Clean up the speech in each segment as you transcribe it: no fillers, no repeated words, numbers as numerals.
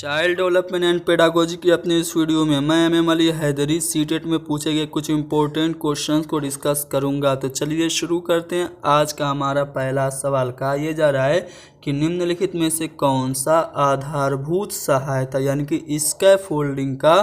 Child development and pedagogy की अपने इस वीडियो में मैं एम अली हैदरी सीटेट में पूछे गए कुछ इंपॉर्टेंट क्वेश्चंस को डिस्कस करूंगा। तो चलिए शुरू करते हैं। आज का हमारा पहला सवाल कहा यह जा रहा है कि निम्नलिखित में से कौन सा आधारभूत सहायता यानी कि स्कैफोल्डिंग का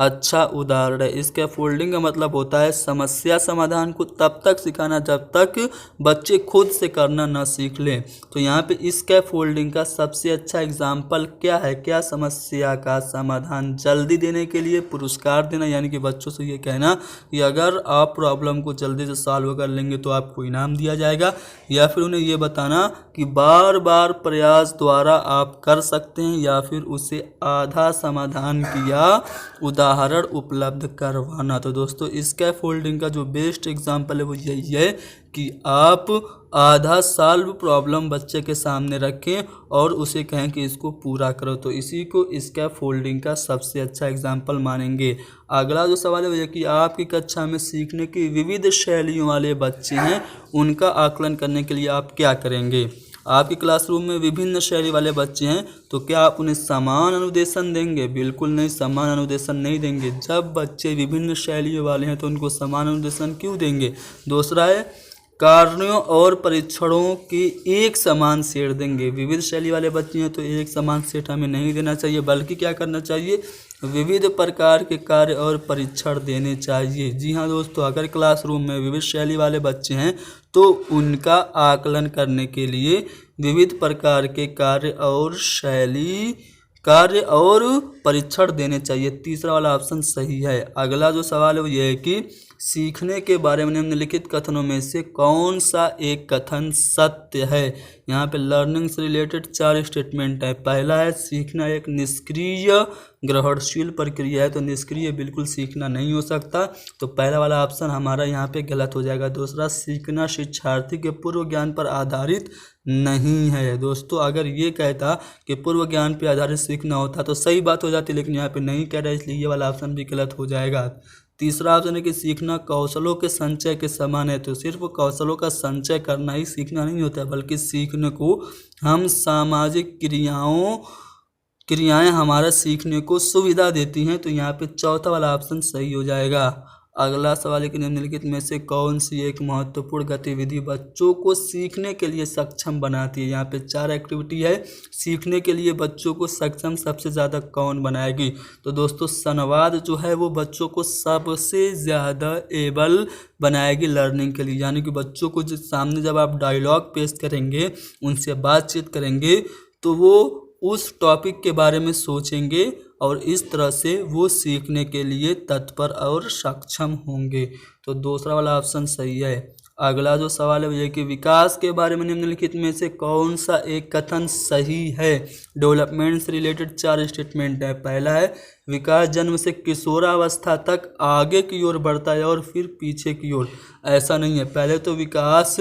अच्छा उदाहरण है। स्कैफोल्डिंग का मतलब होता है समस्या समाधान को तब तक सिखाना जब तक बच्चे खुद से करना न सीख लें। तो यहाँ पे स्कैफोल्डिंग का सबसे अच्छा एग्जाम्पल क्या है? क्या समस्या का समाधान जल्दी देने के लिए पुरस्कार देना, यानी कि बच्चों से ये कहना कि अगर आप प्रॉब्लम को जल्दी से सॉल्व कर लेंगे तो आपको इनाम दिया जाएगा, या फिर उन्हें ये बताना कि बार बार प्रयास द्वारा आप कर सकते हैं, या फिर उसे आधा समाधान किया उदाहरण उपलब्ध करवाना। तो दोस्तों स्कैफोल्डिंग का जो बेस्ट एग्जाम्पल है वो यही है कि आप आधा सॉल्व प्रॉब्लम बच्चे के सामने रखें और उसे कहें कि इसको पूरा करो। तो इसी को स्कैफोल्डिंग का सबसे अच्छा एग्जाम्पल मानेंगे। अगला जो सवाल है वो ये कि आपकी कक्षा में सीखने की विविध शैलियों वाले बच्चे हैं, उनका आकलन करने के लिए आप क्या करेंगे? आपकी क्लासरूम में विभिन्न शैली वाले बच्चे हैं, तो क्या आप उन्हें समान अनुदेशन देंगे? बिल्कुल नहीं, समान अनुदेशन नहीं देंगे। जब बच्चे विभिन्न शैलियों वाले हैं तो उनको समान अनुदेशन क्यों देंगे? दूसरा है कार्यों और परीक्षणों की एक समान सेट देंगे। विविध शैली वाले बच्चे हैं तो एक समान सेट हमें नहीं देना चाहिए, बल्कि क्या करना चाहिए? विविध प्रकार के कार्य और परीक्षण देने चाहिए। जी हाँ दोस्तों, अगर क्लासरूम में विविध शैली वाले बच्चे हैं तो उनका आकलन करने के लिए विविध प्रकार के कार्य और परीक्षण देने चाहिए। तीसरा वाला ऑप्शन सही है। अगला जो सवाल है वो ये है कि सीखने के बारे में निम्नलिखित कथनों में से कौन सा एक कथन सत्य है? यहाँ पे लर्निंग से रिलेटेड 4 स्टेटमेंट है। पहला है सीखना एक निष्क्रिय ग्रहणशील प्रक्रिया है, तो निष्क्रिय बिल्कुल सीखना नहीं हो सकता, तो पहला वाला ऑप्शन हमारा यहाँ पे गलत हो जाएगा। दूसरा, सीखना शिक्षार्थी के पूर्व ज्ञान पर आधारित नहीं है। दोस्तों अगर ये कहता कि पूर्व ज्ञान पर आधारित सीखना होता तो सही बात हो जाती, लेकिन यहाँ पे नहीं कह रहा है, इसलिए ये वाला ऑप्शन भी गलत हो जाएगा। तीसरा ऑप्शन है कि सीखना कौशलों के संचय के समान है, तो सिर्फ कौशलों का संचय करना ही सीखना नहीं होता, बल्कि सीखने को हम सामाजिक क्रियाएं हमारा सीखने को सुविधा देती हैं, तो यहाँ पे चौथा वाला ऑप्शन सही हो जाएगा। अगला सवाल है कि निम्नलिखित में से कौन सी एक महत्वपूर्ण गतिविधि बच्चों को सीखने के लिए सक्षम बनाती है? यहाँ पे 4 एक्टिविटी है। सीखने के लिए बच्चों को सक्षम सबसे ज़्यादा कौन बनाएगी? तो दोस्तों संवाद जो है वो बच्चों को सबसे ज़्यादा एबल बनाएगी लर्निंग के लिए, यानी कि बच्चों को जिस सामने जब आप डायलॉग पेश करेंगे, उनसे बातचीत करेंगे, तो वो उस टॉपिक के बारे में सोचेंगे और इस तरह से वो सीखने के लिए तत्पर और सक्षम होंगे। तो दूसरा वाला ऑप्शन सही है। अगला जो सवाल है वो ये कि विकास के बारे में निम्नलिखित में से कौन सा एक कथन सही है? डेवलपमेंट से रिलेटेड 4 स्टेटमेंट है। पहला है विकास जन्म से किशोरावस्था तक आगे की ओर बढ़ता है और फिर पीछे की ओर। ऐसा नहीं है, पहले तो विकास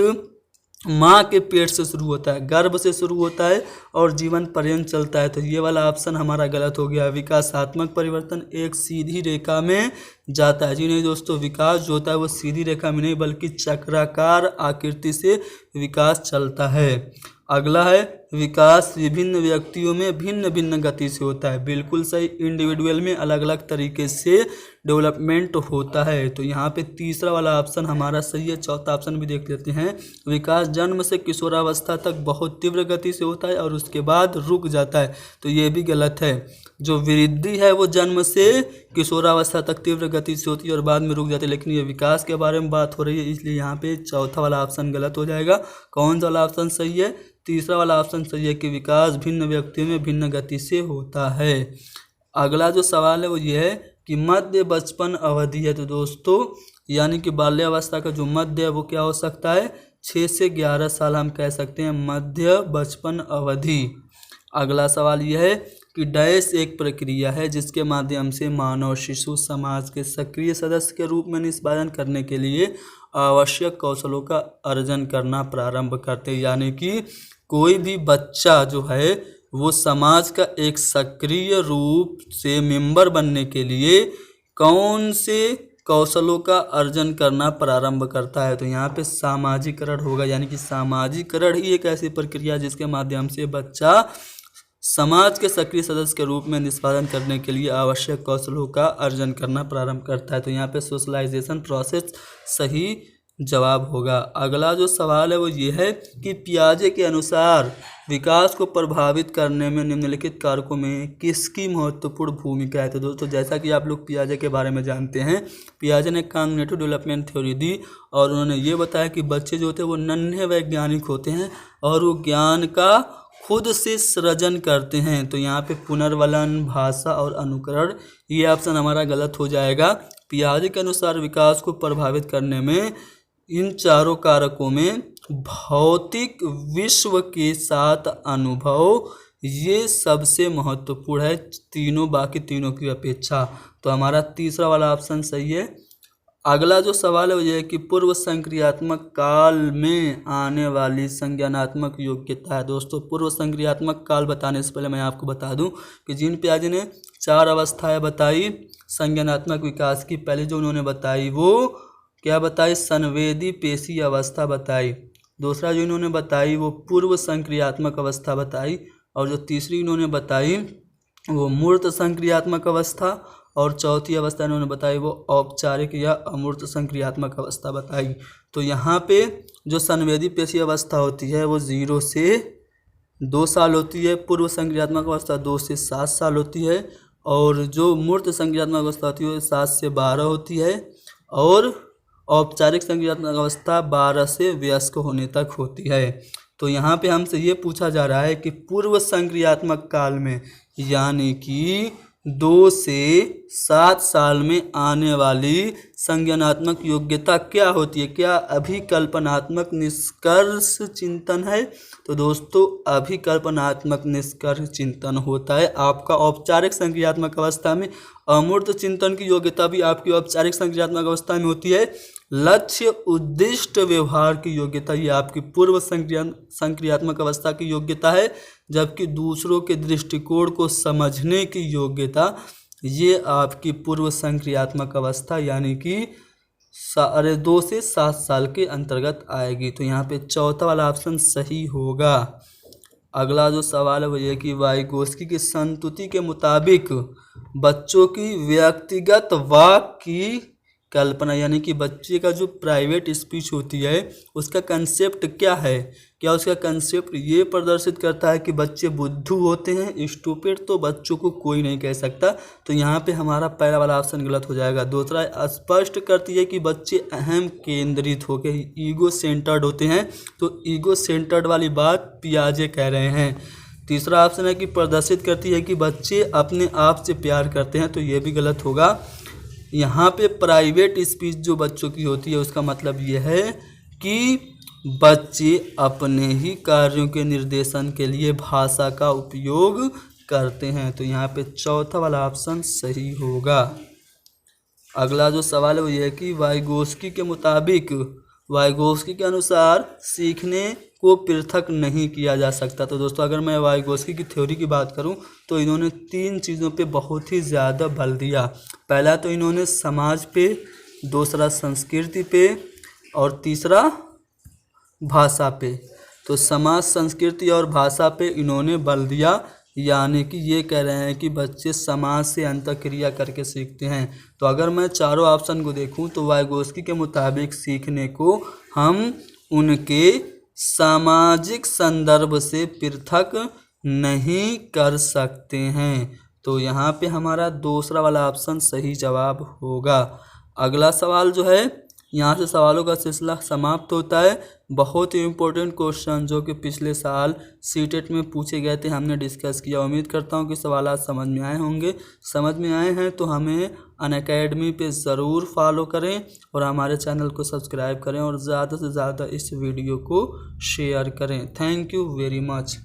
माँ के पेट से शुरू होता है, गर्भ से शुरू होता है और जीवन पर्यंत चलता है, तो ये वाला ऑप्शन हमारा गलत हो गया। विकासात्मक परिवर्तन एक सीधी रेखा में जाता है। जी नहीं दोस्तों, विकास जो होता है वो सीधी रेखा में नहीं बल्कि चक्राकार आकृति से विकास चलता है। अगला है विकास विभिन्न व्यक्तियों में भिन्न भिन्न गति से होता है। बिल्कुल सही, इंडिविजुअल में अलग अलग तरीके से डेवलपमेंट होता है, तो यहाँ पे तीसरा वाला ऑप्शन हमारा सही है। चौथा ऑप्शन भी देख लेते हैं। विकास जन्म से किशोरावस्था तक बहुत तीव्र गति से होता है और उसके बाद रुक जाता है, तो ये भी गलत है। जो वृद्धि है वो जन्म से किशोरावस्था तक तीव्र गति से होती है और बाद में रुक जाती है, लेकिन ये विकास के बारे में बात हो रही है, इसलिए यहाँ पे चौथा वाला ऑप्शन गलत हो जाएगा। कौन सा वाला ऑप्शन सही है? तीसरा वाला ऑप्शन सही है कि विकास भिन्न व्यक्तियों में भिन्न गति से होता है। अगला जो सवाल है वो ये है कि मध्य बचपन अवधि है, तो दोस्तों यानी कि बाल्यावस्था का जो मध्य है वो क्या हो सकता है? 6 से 11 साल हम कह सकते हैं मध्य बचपन अवधि। अगला सवाल यह है कि डैश एक प्रक्रिया है जिसके माध्यम से मानव शिशु समाज के सक्रिय सदस्य के रूप में निष्पादन करने के लिए आवश्यक कौशलों का अर्जन करना प्रारंभ करते हैं, यानी कि कोई भी बच्चा जो है वो समाज का एक सक्रिय रूप से मेंबर बनने के लिए कौन से कौशलों का अर्जन करना प्रारंभ करता है? तो यहाँ पे सामाजिकरण होगा, यानी कि सामाजिकरण ही एक ऐसी प्रक्रिया जिसके माध्यम से बच्चा समाज के सक्रिय सदस्य के रूप में निष्पादन करने के लिए आवश्यक कौशलों का अर्जन करना प्रारंभ करता है। तो यहाँ पे सोशलाइजेशन प्रोसेस सही जवाब होगा। अगला जो सवाल है वो ये है कि पियाजे के अनुसार विकास को प्रभावित करने में निम्नलिखित कारकों में किसकी महत्वपूर्ण भूमिका है। तो दोस्तों जैसा कि आप लोग पियाजे के बारे में जानते हैं, पियाजे ने कॉग्निटिव डेवलपमेंट थ्योरी दी और उन्होंने ये बताया कि बच्चे जो होते हैं वो नन्हे वैज्ञानिक होते हैं और वो ज्ञान का खुद से सृजन करते हैं। तो यहाँ पे पुनर्वलन, भाषा और अनुकरण, ये ऑप्शन हमारा गलत हो जाएगा। पियाजे के अनुसार विकास को प्रभावित करने में इन चारों कारकों में भौतिक विश्व के साथ अनुभव ये सबसे महत्वपूर्ण है तीनों, बाकी तीनों की अपेक्षा। तो हमारा तीसरा वाला ऑप्शन सही है। अगला जो सवाल है वो ये है कि पूर्व संक्रियात्मक काल में आने वाली संज्ञानात्मक योग्यता है। दोस्तों पूर्व संक्रियात्मक काल बताने से पहले मैं आपको बता दूं कि जीन पियाजे ने 4 अवस्थाएं बताई संज्ञानात्मक विकास की। पहले जो उन्होंने बताई वो क्या बताई, संवेदी पेशी अवस्था बताई। दूसरा जो इन्होंने बताई वो पूर्व संक्रियात्मक अवस्था बताई। और जो तीसरी इन्होंने बताई वो मूर्त संक्रियात्मक अवस्था। और चौथी अवस्था इन्होंने बताई वो औपचारिक या अमूर्त संक्रियात्मक अवस्था बताई। तो यहाँ पे जो संवेदी पेशी अवस्था होती है वो 0 से 2 साल होती है, पूर्व संक्रियात्मक अवस्था 2 से 7 साल होती है, और जो मूर्त संक्रियात्मक अवस्था होती है 7 से 12 होती है, और औपचारिक संक्रियात्मक अवस्था 12 से वयस्क होने तक होती है। तो यहाँ पे हमसे ये पूछा जा रहा है कि पूर्व संक्रियात्मक काल में यानी कि 2 से 7 साल में आने वाली संज्ञानात्मक योग्यता क्या होती है, क्या अभिकल्पनात्मक निष्कर्ष चिंतन है। तो दोस्तों अभिकल्पनात्मक निष्कर्ष चिंतन होता है आपका औपचारिक संक्रियात्मक अवस्था में। अमूर्त चिंतन की योग्यता भी आपकी औपचारिक संक्रियात्मक अवस्था में होती है। लक्ष्य उद्दिष्ट व्यवहार की योग्यता ये आपकी पूर्व संक्रियात्मक अवस्था की योग्यता है, जबकि दूसरों के दृष्टिकोण को समझने की योग्यता ये आपकी पूर्व संक्रियात्मक अवस्था यानी कि 2 से 7 साल के अंतर्गत आएगी। तो यहाँ पे चौथा वाला ऑप्शन सही होगा। अगला जो सवाल है वो ये कि वाइगोस्की की संतुति के मुताबिक बच्चों की व्यक्तिगत वाक की कल्पना यानी कि बच्चे का जो प्राइवेट स्पीच होती है उसका कंसेप्ट क्या है, क्या उसका कंसेप्ट ये प्रदर्शित करता है कि बच्चे बुद्धू होते हैं, स्टूपिड तो बच्चों को कोई नहीं कह सकता। तो यहाँ पे हमारा पहला वाला ऑप्शन गलत हो जाएगा। दूसरा स्पष्ट करती है कि बच्चे अहम केंद्रित होकर ईगो सेंटर्ड होते हैं, तो ईगो सेंटर्ड वाली बात पियाजे कह रहे हैं। तीसरा ऑप्शन है कि प्रदर्शित करती है कि बच्चे अपने आप से प्यार करते हैं, तो ये भी गलत होगा। यहाँ पे प्राइवेट स्पीच जो बच्चों की होती है उसका मतलब ये है कि बच्चे अपने ही कार्यों के निर्देशन के लिए भाषा का उपयोग करते हैं। तो यहाँ पे चौथा वाला ऑप्शन सही होगा। अगला जो सवाल है वो ये है कि वाइगोस्की के मुताबिक, वाइगोस्की के अनुसार सीखने को पृथक नहीं किया जा सकता। तो दोस्तों अगर मैं वाइगोस्की की थ्योरी की बात करूं तो इन्होंने 3 चीज़ों पे बहुत ही ज़्यादा बल दिया। पहला तो इन्होंने समाज पे, दूसरा संस्कृति पे, और तीसरा भाषा पे। तो समाज, संस्कृति और भाषा पे इन्होंने बल दिया, यानी कि ये कह रहे हैं कि बच्चे समाज से अंतःक्रिया करके सीखते हैं। तो अगर मैं चारों ऑप्शन को देखूं तो वाइगोस्की के मुताबिक सीखने को हम उनके सामाजिक संदर्भ से पृथक नहीं कर सकते हैं। तो यहाँ पे हमारा दूसरा वाला ऑप्शन सही जवाब होगा। अगला सवाल जो है, यहाँ से सवालों का सिलसिला समाप्त होता है। बहुत ही इम्पोर्टेंट क्वेश्चन जो कि पिछले साल सीटेट में पूछे गए थे हमने डिस्कस किया। उम्मीद करता हूँ कि सवाल समझ में आए होंगे। समझ में आए हैं तो हमें अनअकैडमी पे ज़रूर फॉलो करें और हमारे चैनल को सब्सक्राइब करें और ज़्यादा से ज़्यादा इस वीडियो को शेयर करें। Thank you very much.